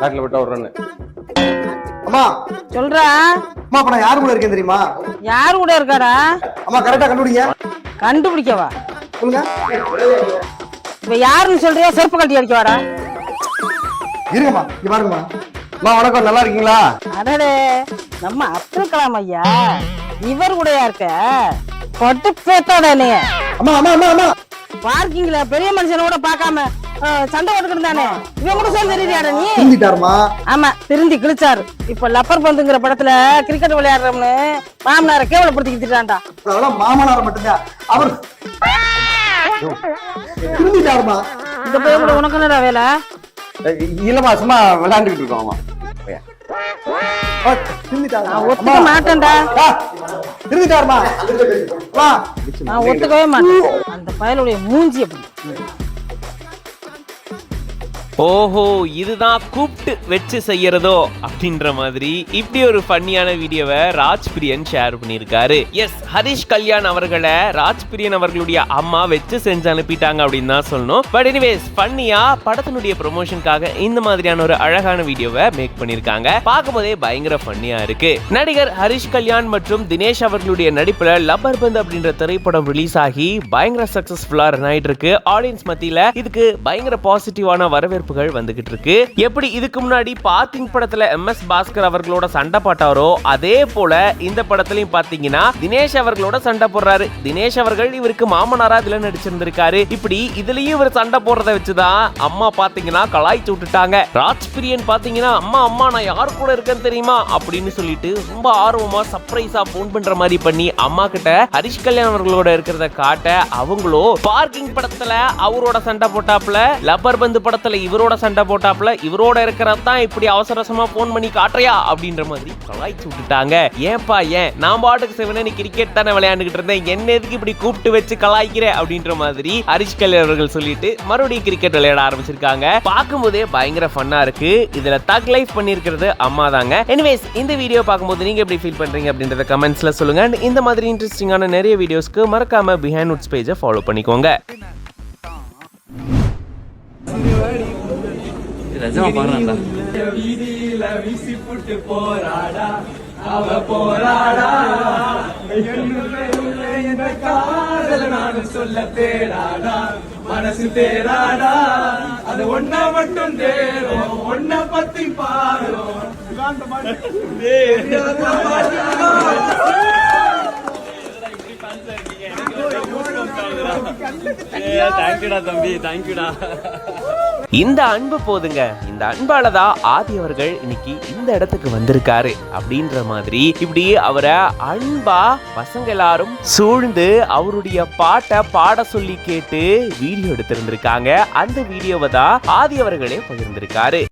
பேக்ல விட்டா ஒரு ரன்னு. அம்மா சொல்றா. அம்மா அப்ப நான் யாரு கூட இருக்கேன் தெரியுமா? யாரு கூட இருக்காடா? அம்மா கரெக்டா கண்டுபிடிங்க. கண்டுபிடிக்கவா? சொல்லுங்க. இப்ப யாருன்னு சொல்றியா? செருப்பு கட்டி அடிக்கவாடா? இருங்கம்மா, இங்க பாருங்கம்மா. அம்மா வணக்கம், நல்லா இருக்கீங்களா? அடடே, நம்ம அப்துல் கலாம் ஐயா இவர் கூடயா இருக்க? பட்டு பேத்தாடா நீ. அம்மா அம்மா அம்மா அம்மா பார்க்கிங்ல பெரிய மனுஷனோட பார்க்காம சண்டை போட்டுக்கிட்டானே, இவன் கூட சேர்ந்து தெரியாடா நீ? திருந்திட்டாருமா? ஆமா, திருந்தி கிழிச்சாரு. இப்ப லப்பர் பந்துங்கிற படத்துல கிரிக்கெட் விளையாடுறோம்னு மாமனார கேவலப்படுத்திக்கிட்டான்டா. அதெல்லாம் மாமனார் மட்டும்தான், அவர் திருந்திட்டாருமா. இந்த பையன் கூட உனக்கு என்னடா வேலை? இல்லம்மா, சும்மா விளையாண்டுக்கிட்டு இருக்கோம். ஆமா, நான் ஒத்துக்க மாட்டேன்டா. திருந்திட்டாருமா? நான் ஒத்துக்கவே மாட்டேன். அந்த பயலுடைய மூஞ்சி அப்படி. ஓஹோ, இதுதான் கூப்பிட்டு வச்சு செய்யறதோ அப்படின்ற மாதிரி இப்படி ஒரு ஃபன்னியான வீடியோவை ராஜ்பிரியன் ஷேர் பண்ணியிருக்காரு. எஸ், ஹரிஷ் கல்யாண் அவர்களை ராஜ்பிரியன் அவர்களுடைய அம்மா வச்சு செஞ்சு அனுப்பிட்டாங்க அப்படின்னு தான் சொல்லணும். பட் எனிவேஸ், ஃபன்னியா படத்தினுடைய ப்ரொமோஷனுக்காக இந்த மாதிரியான ஒரு அழகான வீடியோவை மேக் பண்ணியிருக்காங்க. பார்க்கும்போதே பயங்கர ஃபன்னியா இருக்கு. நடிகர் ஹரிஷ் கல்யாண் மற்றும் தினேஷ் அவர்களுடைய நடிப்புல லப்பர் பந்து அப்படின்ற திரைப்படம் ரிலீஸ் ஆகி பயங்கர சக்சஸ்ஃபுல்லா ரன் ஆயிட்டு இருக்கு. ஆடியன்ஸ் மத்தியில இதுக்கு பயங்கர பாசிட்டிவான வரவேற்பு வந்துகிட்டு இருக்கு. எப்படி இதுக்கு முன்னாடி பார்க்கிங் படத்துல MS பாஸ்கர் அவர்களோட சண்டை போட்டாரோ, அதே போல இந்த படத்திலையும் பாத்தீங்கன்னா தினேஷ் அவர்களோட சண்டை போடுறாரு. தினேஷ் அவர்கள் இவருக்கு மாமனாரா இதுல நடிச்சிருந்திருக்காரு. இப்படி இதுலயும் இவர் சண்டை போடுறத வச்சுதான் அம்மா பாத்தீங்கன்னா கலாய்ச்சி விட்டுட்டாங்க. ராஜ்பிரியன் பாத்தீங்கன்னா அம்மா அம்மா நான் யாரு கூட இருக்கேன்னு தெரியுமா அப்படின்னு சொல்லிட்டு ரொம்ப ஆர்வமா சர்ப்ரைஸா போன் பண்ற மாதிரி பண்ணி அம்மா கிட்ட ஹரிஷ் கல்யாண் அவர்களோட இருக்கிறத காட்ட, அவங்களோ பார்க்கிங் படத்துல அவரோட சண்டை போட்டாப்ல, லப்பர் பந்து படத்துல இவரோட சண்டை போட்டாப்ல, இவரோட இருக்கிறதான் இப்படி அவசரமா போன் பண்ணி காட்டுறியா அப்படின்ற மாதிரி கலாய்ச்சி விட்டுட்டாங்க. ஏன்பா ஏன் நான் பாட்டுக்கு செவனே நீ கிரிக்கெட் தானே விளையாண்டுகிட்டு இருந்தேன், என்ன எதுக்கு இப்படி கூப்பிட்டு வச்சு கலாய்க்கிற அப்படின்ற மாதிரி ஹரிஷ் கல்யாண் அவர்கள் சொல்லிட்டு மறுபடியும் கிரிக்கெட் விளையாட ஆரம்பிச்சிருக்காங்க. பார்க்கும்போதே பயங்கர ஃபன்னா இருக்கு. இதுல தக் லைஃப் பண்ணிருக்கிறது அம்மா தாங்க. எனிவேஸ், இந்த வீடியோ பார்க்கும்போது நீங்க எப்படி ஃபீல் பண்றீங்க அப்படின்றத கமெண்ட்ஸ்ல சொல்லுங்க. இந்த மாதிரி இன்ட்ரெஸ்டிங்கான நிறைய வீடியோஸ்க்கு மறக்காம பிஹைண்ட் வுட்ஸ் பேஜை ஃபாலோ பண்ணிக்கோங்க. ரஜமா பாடுறான்டா. வீதியில வீசி புட்டு போராடா, அவ போராடா, இந்த காதல நானும் சொல்ல தேடாடா, மனசு தேடாடா, அது ஒன்ன மட்டும் தேடும், ஒன்ன பத்தி பாடும். தேங்க்யூடா தம்பி, தேங்க்யூடா. இந்த அன்பு போதுங்க, இந்த அன்பாலதான் ஆதி அவர்கள் இன்னைக்கு இந்த இடத்துக்கு வந்திருக்காரு அப்படின்ற மாதிரி இப்படி அவரை அன்பா பசங்க எல்லாரும் சூழ்ந்து அவருடைய பாட்டை பாட சொல்லி கேட்டு வீடியோ எடுத்திருந்திருக்காங்க. அந்த வீடியோவை தான் ஆதி அவர்களே பகிர்ந்திருக்காரு.